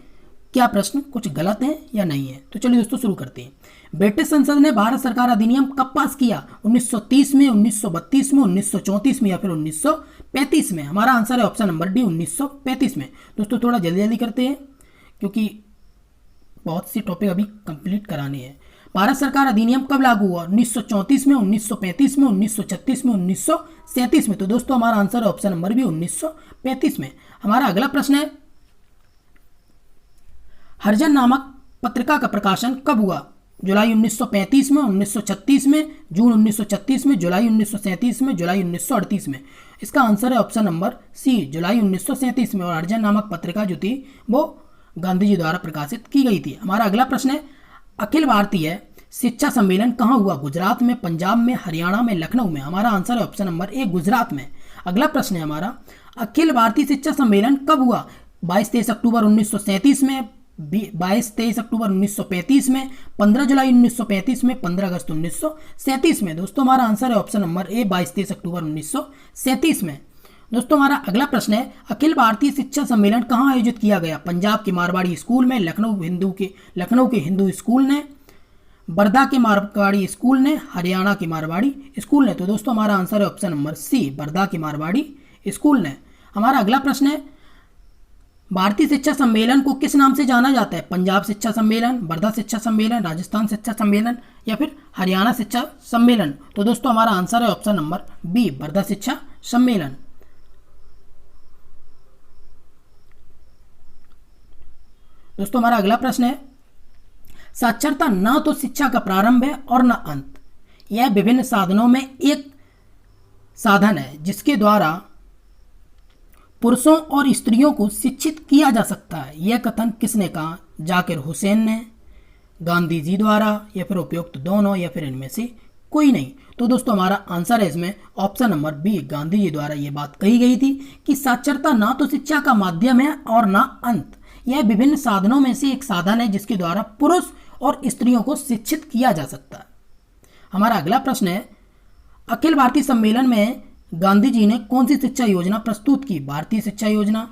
क्या प्रश्न कुछ गलत हैं या नहीं है। तो चलिए दोस्तों शुरू करते हैं। ब्रिटिश संसद ने भारत सरकार अधिनियम कब पास किया? 1930 में, 1932 में, 1934 में या फिर 1935 में। हमारा आंसर है ऑप्शन नंबर डी, 1935 में। दोस्तों थोड़ा जल्दी जल्दी करते हैं क्योंकि बहुत सी टॉपिक अभी कंप्लीट कराने हैं। भारत सरकार अधिनियम कब लागू हुआ? 1934 में, 1935 में, 1936 में, 1937 में। तो दोस्तों हमारा आंसर है ऑप्शन नंबर बी, 1935 में। हमारा अगला प्रश्न है, हरिजन नामक पत्रिका का प्रकाशन कब हुआ? जुलाई 1935 में, 1936 में, जून 1936 में, जुलाई 1937 में, जुलाई 1938 में। इसका आंसर है ऑप्शन नंबर सी, जुलाई 1937 में। और हरिजन नामक पत्रिका जो थी वो गांधी जी द्वारा प्रकाशित की गई थी। हमारा अगला प्रश्न है, अखिल भारतीय शिक्षा सम्मेलन कहाँ हुआ? गुजरात में, पंजाब में, हरियाणा में, लखनऊ में। हमारा आंसर है ऑप्शन नंबर ए, गुजरात में। अगला प्रश्न है हमारा, अखिल भारतीय शिक्षा सम्मेलन कब हुआ? 22-23 अक्टूबर 1937 में, 22-23 अक्टूबर 1935 में, 15 जुलाई 1935 में, 15 अगस्त 1937 में। दोस्तों हमारा आंसर है ऑप्शन नंबर ए, 22-23 अक्टूबर 1937 में। दोस्तों हमारा अगला प्रश्न है, अखिल भारतीय शिक्षा सम्मेलन कहाँ आयोजित किया गया? पंजाब के मारवाड़ी स्कूल में, लखनऊ के हिंदू स्कूल ने, वर्धा के मारवाड़ी स्कूल ने, हरियाणा के मारवाड़ी स्कूल ने। तो दोस्तों हमारा आंसर है ऑप्शन नंबर सी, वर्धा के मारवाड़ी स्कूल ने। हमारा अगला प्रश्न है, भारतीय शिक्षा सम्मेलन को किस नाम से जाना जाता है? पंजाब शिक्षा सम्मेलन, वर्धा शिक्षा सम्मेलन, राजस्थान शिक्षा सम्मेलन या फिर हरियाणा शिक्षा सम्मेलन। तो दोस्तों हमारा आंसर है ऑप्शन नंबर बी, वर्धा शिक्षा सम्मेलन। दोस्तों हमारा अगला प्रश्न है, साक्षरता न तो शिक्षा का प्रारंभ है और न अंत, यह विभिन्न साधनों में एक साधन है जिसके द्वारा पुरुषों और स्त्रियों को शिक्षित किया जा सकता है। यह कथन किसने कहा? जाकिर हुसैन ने, गांधी जी द्वारा या फिर उपयुक्त दोनों या फिर इनमें से कोई नहीं। तो दोस्तों हमारा आंसर है इसमें option number B, Gandhi ji द्वारा यह बात कही गई थी कि साक्षरता ना तो शिक्षा का माध्यम है और ना अंत, यह विभिन्न साधनों में से एक साधन है जिसके द्वारा पुरुष और स्त्रियों को शिक्षित किया जा सकता है। हमारा अगला प्रश्न है, अखिल भारतीय सम्मेलन में गांधी जी ने कौन सी शिक्षा योजना प्रस्तुत की? भारतीय शिक्षा योजना,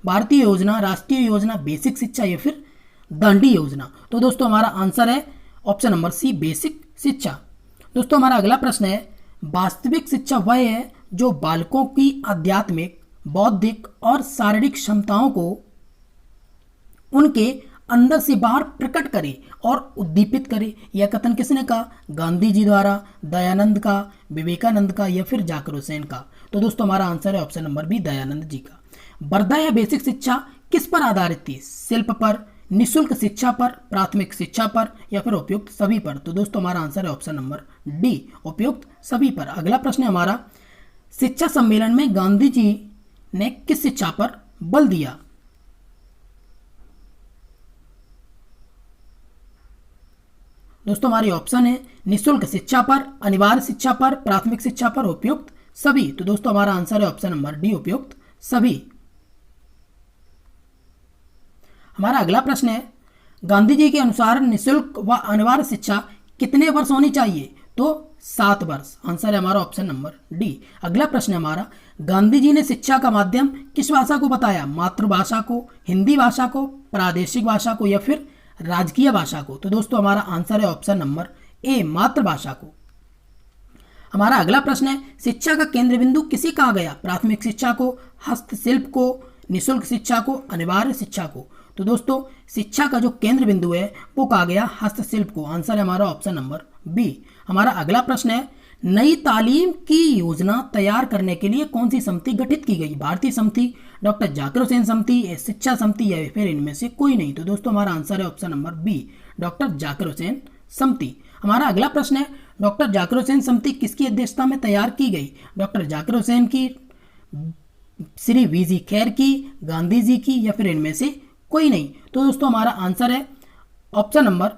भारतीय योजना, राष्ट्रीय योजना, बेसिक शिक्षा या फिर दांडी योजना। तो दोस्तों हमारा आंसर है ऑप्शन नंबर सी, बेसिक शिक्षा। दोस्तों हमारा अगला प्रश्न है, वास्तविक शिक्षा वह है जो बालकों की आध्यात्मिक, बौद्धिक और शारीरिक क्षमताओं को उनके अंदर से बाहर प्रकट करे और उद्दीपित करे। यह कथन किसने कहा? गांधी जी द्वारा, दयानंद का, विवेकानंद का या फिर जाकिर हुसैन का? तो दोस्तों हमारा आंसर है option number B, Dayanand ji का। वर्धा या बेसिक शिक्षा किस पर आधारित थी? शिल्प पर, निःशुल्क शिक्षा पर, प्राथमिक शिक्षा पर या फिर उपयुक्त सभी पर? तो दोस्तों हमारा आंसर है ऑप्शन नंबर डी, उपयुक्त सभी पर। अगला प्रश्न है हमारा, शिक्षा सम्मेलन में गांधी जी ने किस शिक्षा पर बल दिया? दोस्तों हमारी ऑप्शन है निःशुल्क शिक्षा पर, अनिवार्य शिक्षा पर, प्राथमिक शिक्षा पर, उपयुक्त सभी। तो दोस्तों हमारा आंसर है ऑप्शन नंबर डी, उपयुक्त सभी। हमारा अगला प्रश्न है, गांधी जी के अनुसार निःशुल्क व अनिवार्य शिक्षा कितने वर्ष होनी चाहिए? तो 7 वर्ष। आंसर है हमारा ऑप्शन नंबर डी। अगला प्रश्न है हमारा, गांधी जी ने शिक्षा का माध्यम किस भाषा को बताया? मातृभाषा को, हिंदी भाषा को, प्रादेशिक भाषा को या फिर राजकीय भाषा को? तो दोस्तों हमारा आंसर है ऑप्शन नंबर ए, मातृभाषा को। हमारा अगला प्रश्न है, शिक्षा का केंद्र बिंदु किसे कहा गया? प्राथमिक शिक्षा को, हस्तशिल्प को, निःशुल्क शिक्षा को, अनिवार्य शिक्षा को? तो दोस्तों शिक्षा का जो केंद्र बिंदु है वो कहा गया हस्तशिल्प को। आंसर है हमारा ऑप्शन नंबर बी। हमारा अगला प्रश्न है, नई तालीम की योजना तैयार करने के लिए कौन सी समिति गठित की गई? भारतीय समिति, डॉक्टर जाकिर हुसैन समिति, शिक्षा समिति या फिर इनमें से कोई नहीं? तो दोस्तों हमारा आंसर है option number B, doctor Zakir Hussain समिति। हमारा अगला प्रश्न है, डॉक्टर जाकिर हुसैन समिति किसकी अध्यक्षता में तैयार की गई? डॉक्टर जाकिर हुसैन की, श्री वीजी खैर की, गांधी जी की या फिर इनमें से कोई नहीं? तो दोस्तों हमारा आंसर है ऑप्शन नंबर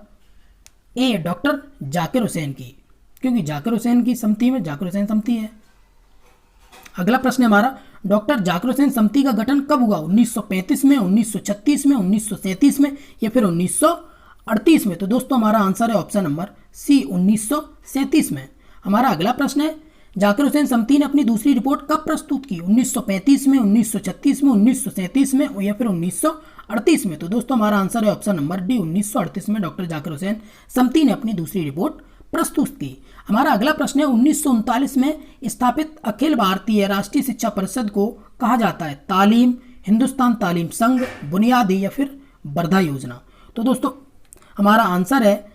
ए, डॉक्टर जाकिर हुसैन की, क्योंकि जाकिर हुसैन की समिति में जाकिर हुसैन समिति है। अगला प्रश्न है हमारा, डॉक्टर जाकिर हुसैन समिति का गठन कब हुआ? 1935 में, 1936 में, 1937 में या फिर 1938 में? तो दोस्तों हमारा आंसर है ऑप्शन नंबर सी, 1937 में। हमारा अगला प्रश्न है, जाकिर हुसैन समिति ने अपनी दूसरी रिपोर्ट कब प्रस्तुत की? 1935 में, 1936 में, 1937 में या फिर 1938 में? तो दोस्तों हमारा आंसर है ऑप्शन नंबर डी, 1938 में डॉक्टर जाकिर हुसैन समिति ने अपनी दूसरी रिपोर्ट प्रस्तुत की। हमारा अगला प्रश्न है, 1939 में स्थापित अखिल भारतीय राष्ट्रीय शिक्षा परिषद को कहा जाता है? तालीम, हिंदुस्तान तालीम संघ, बुनियादी या फिर वर्धा योजना? तो दोस्तों हमारा आंसर है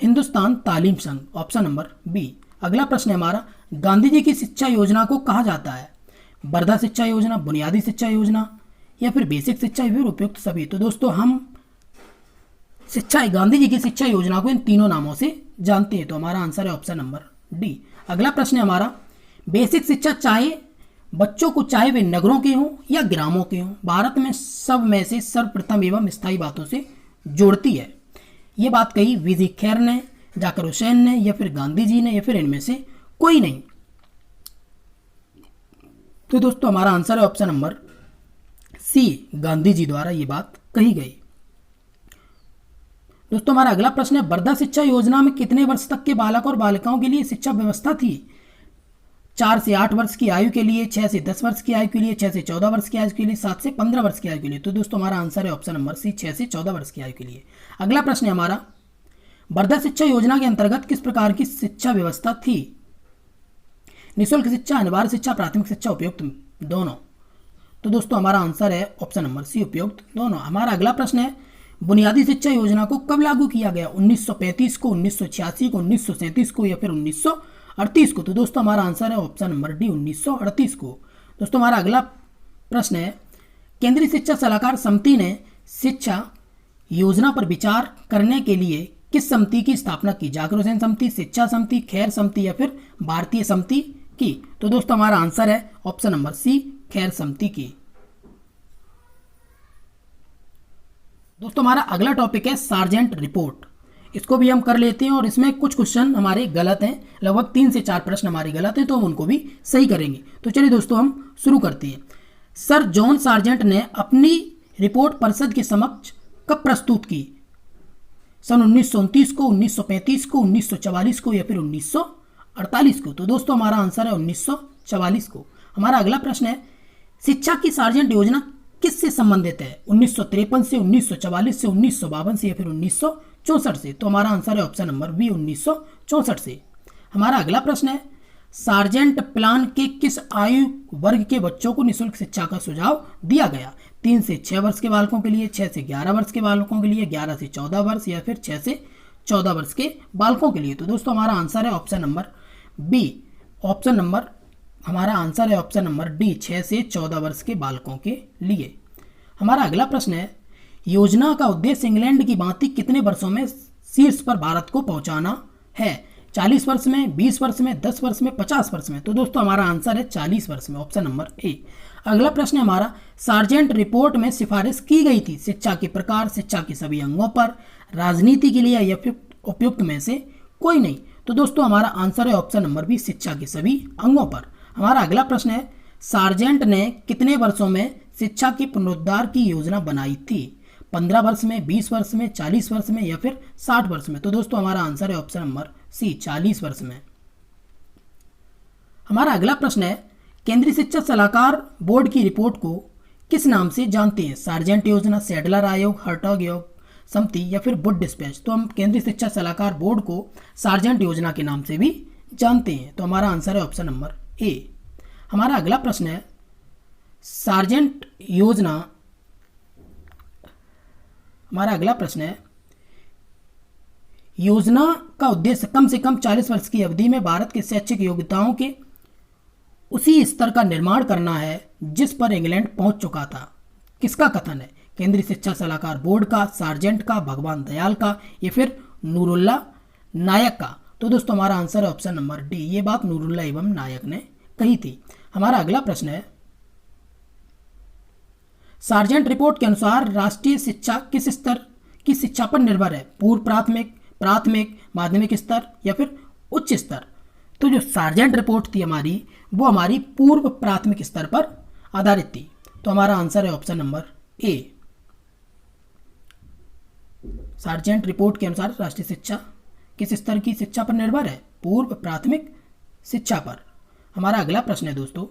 हिंदुस्तान तालीम संघ, ऑप्शन नंबर बी। अगला प्रश्न है हमारा, गांधी जी की शिक्षा योजना को कहा जाता है? वर्धा शिक्षा योजना, बुनियादी शिक्षा योजना या फिर बेसिक शिक्षा या फिर उपयुक्त सभी? तो दोस्तों हम गांधी जी की शिक्षा योजना को इन तीनों नामों से जानते हैं। तो हमारा आंसर है ऑप्शन नंबर डी। अगला प्रश्न है हमारा, बेसिक शिक्षा चाहे बच्चों को, चाहे वे नगरों के हों या ग्रामों के हों, भारत में सब में से सर्वप्रथम एवं स्थायी बातों से जोड़ती है। ये बात कही वीजी खैर ने, जाकिर हुसैन ने या फिर गांधी जी ने या फिर इनमें से कोई नहीं? तो दोस्तों हमारा आंसर है ऑप्शन नंबर सी, गांधी जी द्वारा ये बात कही गई। दोस्तों हमारा अगला प्रश्न है, वर्धा शिक्षा योजना में कितने वर्ष तक के बालक और बालिकाओं के लिए शिक्षा व्यवस्था थी? 4 से 8 वर्ष की आयु के लिए, 6 से 10 वर्ष की आयु के लिए, 6 से 14 वर्ष की आयु के लिए, 7 से 15 वर्ष की आयु के लिए? तो दोस्तों हमारा आंसर है ऑप्शन नंबर सी, 6 से 14 वर्ष की आयु के लिए। अगला प्रश्न है हमारा, वर्धा शिक्षा योजना के अंतर्गत किस प्रकार की शिक्षा व्यवस्था थी? निःशुल्क शिक्षा, अनिवार्य शिक्षा, प्राथमिक शिक्षा, उपयुक्त दोनों? तो दोस्तों हमारा आंसर है ऑप्शन नंबर सी, उपयुक्त दोनों। हमारा अगला प्रश्न है, बुनियादी शिक्षा योजना को कब लागू किया गया? 1935 को, 1986 को, 1937 को या फिर 1938 को? तो दोस्तों हमारा आंसर है ऑप्शन नंबर डी, 1938 को। दोस्तों हमारा अगला प्रश्न है, केंद्रीय शिक्षा सलाहकार समिति ने शिक्षा योजना पर विचार करने के लिए किस समिति की स्थापना की? जाकिर हुसैन समिति, शिक्षा समिति, खैर समिति या फिर भारतीय समिति की? तो दोस्तों हमारा आंसर है ऑप्शन नंबर सी, खैर समिति की। दोस्तों हमारा अगला टॉपिक है सार्जेंट रिपोर्ट। इसको भी हम कर लेते हैं और इसमें कुछ क्वेश्चन हमारे गलत हैं, लगभग 3 से 4 प्रश्न हमारे गलत हैं, तो हम उनको भी सही करेंगे। तो चलिए दोस्तों हम शुरू करते हैं। सर जॉन सार्जेंट ने अपनी रिपोर्ट परिषद के समक्ष कब प्रस्तुत की? सन 1929 को, 1935 को, 1944 को या फिर 1948 को? तो दोस्तों हमारा आंसर है 1944 को। हमारा अगला प्रश्न है, शिक्षा की सार्जेंट योजना किससे संबंधित है? 1953 से, 1944 से, 1952 से या फिर 1964 से? तो हमारा आंसर है ऑप्शन नंबर बी, 1964 से। हमारा अगला प्रश्न है, सार्जेंट प्लान के किस आयु वर्ग के बच्चों को निःशुल्क शिक्षा का सुझाव दिया गया? 3 से 6 वर्ष के बालकों के लिए, 6 से 11 वर्ष के बालकों के लिए, 11 से 14 वर्ष या फिर 6 से 14 वर्ष के बालकों के लिए। तो दोस्तों हमारा आंसर है ऑप्शन नंबर बी। हमारा आंसर है ऑप्शन नंबर डी, 6 से 14 वर्ष के बालकों के लिए। हमारा अगला प्रश्न है, योजना का उद्देश्य इंग्लैंड की भांति कितने वर्षों में शीर्ष पर भारत को पहुंचाना है? 40 वर्ष में, 20 वर्ष में, 10 वर्ष में, 50 वर्ष में? तो दोस्तों हमारा आंसर है 40 वर्ष में, ऑप्शन नंबर ए। अगला प्रश्न है हमारा, सार्जेंट रिपोर्ट में सिफारिश की गई थी शिक्षा के प्रकार, शिक्षा के सभी अंगों पर, राजनीति के लिए या फिर उपयुक्त में से कोई नहीं? तो दोस्तों हमारा आंसर है ऑप्शन नंबर बी, शिक्षा के सभी अंगों पर। हमारा अगला प्रश्न है, सार्जेंट ने कितने वर्षों में शिक्षा के पुनरुद्धार की योजना बनाई थी? 15 वर्ष में, 20 वर्ष में, 40 वर्ष में या फिर 60 वर्ष में? तो दोस्तों हमारा आंसर है ऑप्शन नंबर सी, 40 वर्ष में। हमारा अगला प्रश्न है, केंद्रीय शिक्षा सलाहकार बोर्ड की रिपोर्ट को किस नाम से जानते हैं? सार्जेंट योजना, सैडलर आयोग, हर्टॉग योग समिति या फिर वुड डिस्पैच? तो हम केंद्रीय शिक्षा सलाहकार बोर्ड को सार्जेंट योजना के नाम से भी जानते हैं। तो हमारा आंसर है ऑप्शन नंबर ए। हमारा अगला प्रश्न है, सार्जेंट योजना, हमारा अगला प्रश्न है, योजना का उद्देश्य कम से कम 40 वर्ष की अवधि में भारत के शैक्षिक योग्यताओं के उसी स्तर का निर्माण करना है जिस पर इंग्लैंड पहुंच चुका था। किसका कथन है? केंद्रीय शिक्षा सलाहकार बोर्ड का, सार्जेंट का, भगवान दयाल का या फिर नूरुल्लाह नायक का? तो दोस्तों हमारा आंसर है ऑप्शन नंबर डी, ये बात नूरुल्लाह एवं नायक ने कही थी। हमारा अगला प्रश्न है, सार्जेंट रिपोर्ट के अनुसार राष्ट्रीय शिक्षा किस स्तर की शिक्षा पर निर्भर है? पूर्व प्राथमिक, प्राथमिक, माध्यमिक स्तर या फिर उच्च स्तर? तो जो सार्जेंट रिपोर्ट थी हमारी, वो हमारी पूर्व प्राथमिक स्तर पर आधारित थी। तो हमारा आंसर है ऑप्शन नंबर ए। सार्जेंट रिपोर्ट के अनुसार राष्ट्रीय शिक्षा किस स्तर की शिक्षा पर निर्भर है? पूर्व प्राथमिक शिक्षा पर। हमारा अगला प्रश्न है दोस्तों,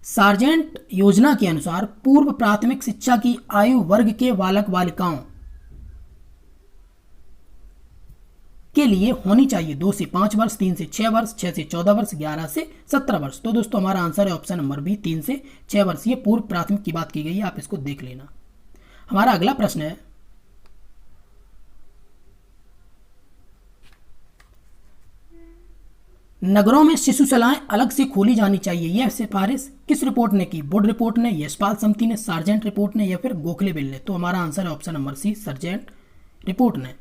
सार्जेंट योजना के अनुसार पूर्व प्राथमिक शिक्षा की आयु वर्ग के बालक बालिकाओं के लिए होनी चाहिए 2 से 5 वर्ष, 3 से 6 वर्ष, 6 से 14 वर्ष, 11 से 17 वर्ष? तो दोस्तों हमारा आंसर है ऑप्शन नंबर बी, 3 से 6 वर्ष। ये पूर्व प्राथमिक की बात की गई है, आप इसको देख लेना। हमारा अगला प्रश्न है, नगरों में शिशुशालाएं अलग से खोली जानी चाहिए, यह सिफारिश किस रिपोर्ट ने की? वुड रिपोर्ट ने, यशपाल समिति ने, सार्जेंट रिपोर्ट ने या फिर गोखले बिल ने? तो हमारा आंसर है option number C, Sargent report ने।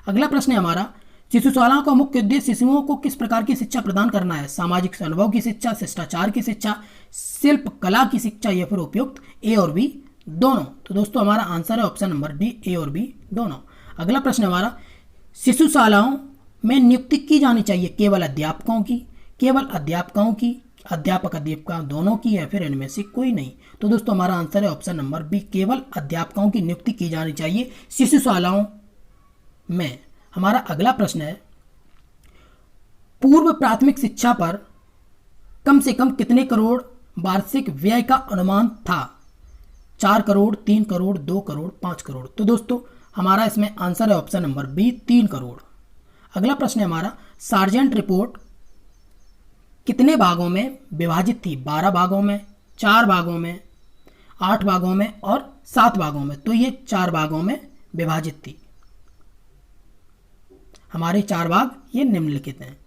अगला प्रश्न है हमारा, शिशुशालाओं का मुख्य उद्देश्य शिशुओं को किस प्रकार की शिक्षा प्रदान करना है? सामाजिक अनुभव की शिक्षा, शिष्टाचार की शिक्षा, शिल्प कला की शिक्षा या फिर उपयुक्त? ए और बी दोनों? तो दोस्तों हमारा आंसर है ऑप्शन नंबर डी, ए और बी दोनों। अगला प्रश्न हमारा, शिशुशालाओं में नियुक्ति की जानी चाहिए केवल अध्यापकों की, केवल अध्यापकों की, अध्यापक अध्यापिका दोनों की या फिर इनमें से कोई नहीं? तो दोस्तों हमारा आंसर है ऑप्शन नंबर बी, केवल अध्यापकों की नियुक्ति की जानी चाहिए शिशुशालाओं में। हमारा अगला प्रश्न है, पूर्व प्राथमिक शिक्षा पर कम से कम कितने करोड़ वार्षिक व्यय का अनुमान था? 4 करोड़, 3 करोड़, 2 करोड़, 5 करोड़? तो दोस्तों हमारा इसमें आंसर है ऑप्शन नंबर बी, 3 करोड़। अगला प्रश्न है हमारा, सार्जेंट रिपोर्ट कितने भागों में विभाजित थी? 12 भागों में, 4 भागों में, 8 भागों में और 7 भागों में? तो ये 4 भागों में विभाजित थी। हमारे 4 भाग ये निम्नलिखित हैं।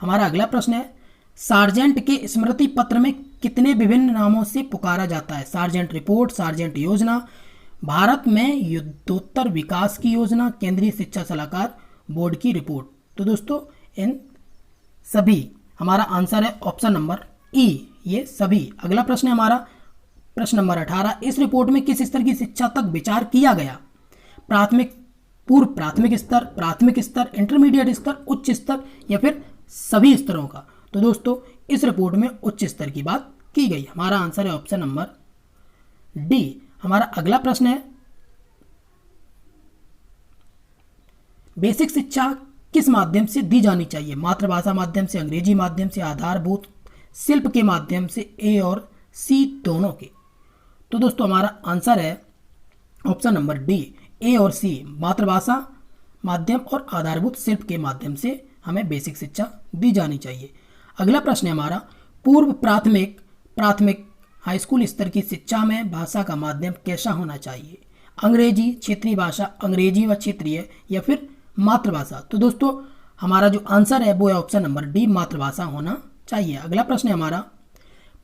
हमारा अगला प्रश्न है, सार्जेंट के स्मृति पत्र में कितने विभिन्न नामों से पुकारा जाता है? सार्जेंट रिपोर्ट, सार्जेंट योजना, भारत में युद्धोत्तर विकास की योजना, केंद्रीय शिक्षा सलाहकार बोर्ड की रिपोर्ट? तो दोस्तों इन सभी, हमारा आंसर है ऑप्शन नंबर ई, ये सभी। अगला प्रश्न है हमारा प्रश्न नंबर 18, इस रिपोर्ट में किस स्तर की शिक्षा तक विचार किया गया? प्राथमिक, पूर्व प्राथमिक स्तर, इंटरमीडिएट स्तर, उच्च स्तर या फिर सभी स्तरों का? तो दोस्तों इस रिपोर्ट में उच्च स्तर की बात की गई। हमारा आंसर है ऑप्शन नंबर डी। हमारा अगला प्रश्न है, बेसिक शिक्षा किस माध्यम से दी जानी चाहिए? मातृभाषा माध्यम से, अंग्रेजी माध्यम से, आधारभूत शिल्प के माध्यम से? ए और सी दोनों के? तो दोस्तों हमारा आंसर है ऑप्शन नंबर डी, ए और सी, मातृभाषा माध्यम और आधारभूत शिल्प के माध्यम से हमें बेसिक शिक्षा दी जानी चाहिए। अगला प्रश्न है हमारा, पूर्व प्राथमिक हाई स्कूल स्तर की शिक्षा में भाषा का माध्यम कैसा होना चाहिए? अंग्रेजी, क्षेत्रीय भाषा, अंग्रेजी व क्षेत्रीय, या फिर मातृभाषा? तो दोस्तों हमारा जो आंसर है वो है ऑप्शन नंबर डी, मातृभाषा होना चाहिए। अगला प्रश्न है हमारा,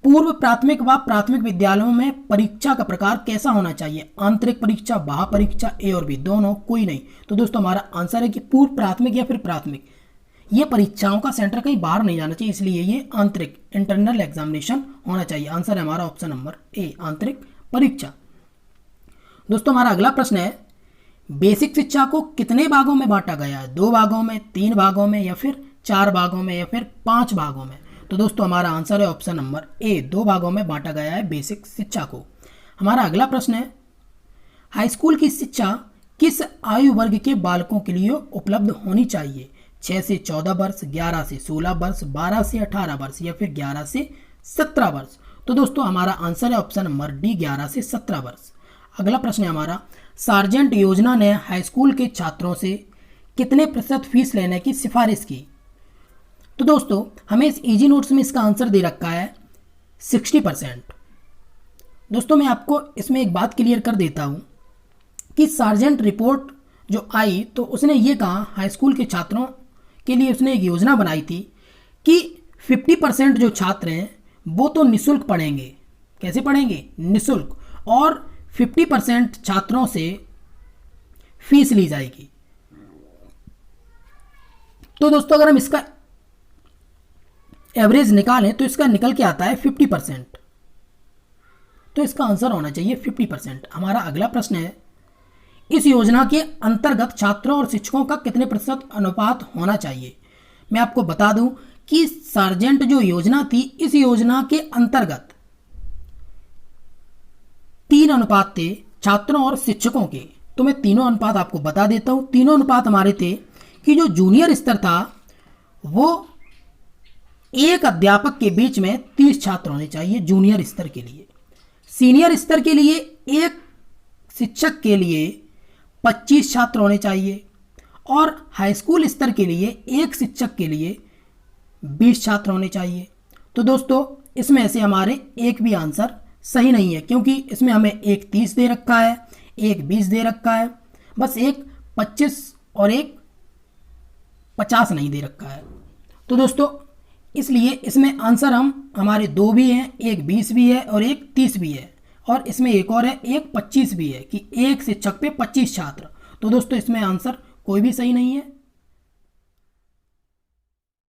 पूर्व प्राथमिक व प्राथमिक विद्यालयों में परीक्षा का प्रकार कैसा होना चाहिए? आंतरिक परीक्षा, बाह्य परीक्षा, ए और बी दोनों, कोई नहीं? तो दोस्तों हमारा आंसर है कि पूर्व प्राथमिक या फिर प्राथमिक, ये परीक्षाओं का सेंटर कहीं बाहर नहीं जाना चाहिए, इसलिए ये आंतरिक इंटरनल एग्जामिनेशन होना चाहिए। आंसर है हमारा ऑप्शन नंबर ए, आंतरिक परीक्षा। दोस्तों हमारा अगला प्रश्न है, बेसिक शिक्षा को कितने भागों में बांटा गया है? 2 भागों में, 3 भागों में, या फिर 4 भागों में, या फिर 5 भागों में? तो दोस्तों हमारा आंसर है ऑप्शन नंबर ए, 2 भागों में बांटा गया है बेसिक शिक्षा को। हमारा अगला प्रश्न है, हाई स्कूल की शिक्षा किस आयु वर्ग के बालकों के लिए उपलब्ध होनी चाहिए? 6 से 14 वर्ष, 11 से 16 वर्ष, 12 से 18 वर्ष, या फिर 11 से 17 वर्ष? तो दोस्तों हमारा आंसर है ऑप्शन नंबर डी, 11 से 17 वर्ष। अगला प्रश्न है हमारा, सार्जेंट योजना ने हाई स्कूल के छात्रों से कितने प्रतिशत फीस लेने की सिफारिश की? तो दोस्तों हमें इस इजी नोट्स में इसका आंसर दे रखा है 60%। दोस्तों मैं आपको इसमें एक बात क्लियर कर देता हूँ कि सार्जेंट रिपोर्ट जो आई तो उसने ये कहा, हाई स्कूल के छात्रों के लिए उसने एक योजना बनाई थी कि 50% जो छात्र हैं वो तो निःशुल्क पढ़ेंगे। कैसे पढ़ेंगे? निःशुल्क, और 50% छात्रों से फीस ली जाएगी। तो दोस्तों अगर हम इसका एवरेज निकालें तो इसका निकल के आता है 50%। तो इसका आंसर होना चाहिए 50%। हमारा अगला प्रश्न है, इस योजना के अंतर्गत छात्रों और शिक्षकों का कितने प्रतिशत अनुपात होना चाहिए? मैं आपको बता दूं कि सार्जेंट जो योजना थी, इस योजना के अंतर्गत 3 अनुपात थे छात्रों और शिक्षकों के। तो मैं तीनों अनुपात आपको बता देता हूं। तीनों अनुपात हमारे थे कि जो जूनियर स्तर था वो एक अध्यापक के बीच में 30 छात्र होने चाहिए जूनियर स्तर के लिए। सीनियर स्तर के लिए एक शिक्षक के लिए 25 छात्र होने चाहिए, और हाई स्कूल स्तर के लिए एक शिक्षक के लिए 20 छात्र होने चाहिए। तो दोस्तों इसमें से हमारे एक भी आंसर सही नहीं है, क्योंकि इसमें हमें एक 30 दे रखा है, एक 20 दे रखा है, बस एक 25 और एक 50 नहीं दे रखा है। तो दोस्तों इसलिए इसमें आंसर हमारे 2 भी हैं, एक 20 भी है और एक 30 भी है, और इसमें एक और है, एक 25 भी है कि एक शिक्षक पे 25 छात्र। तो दोस्तों इसमें आंसर कोई भी सही नहीं है।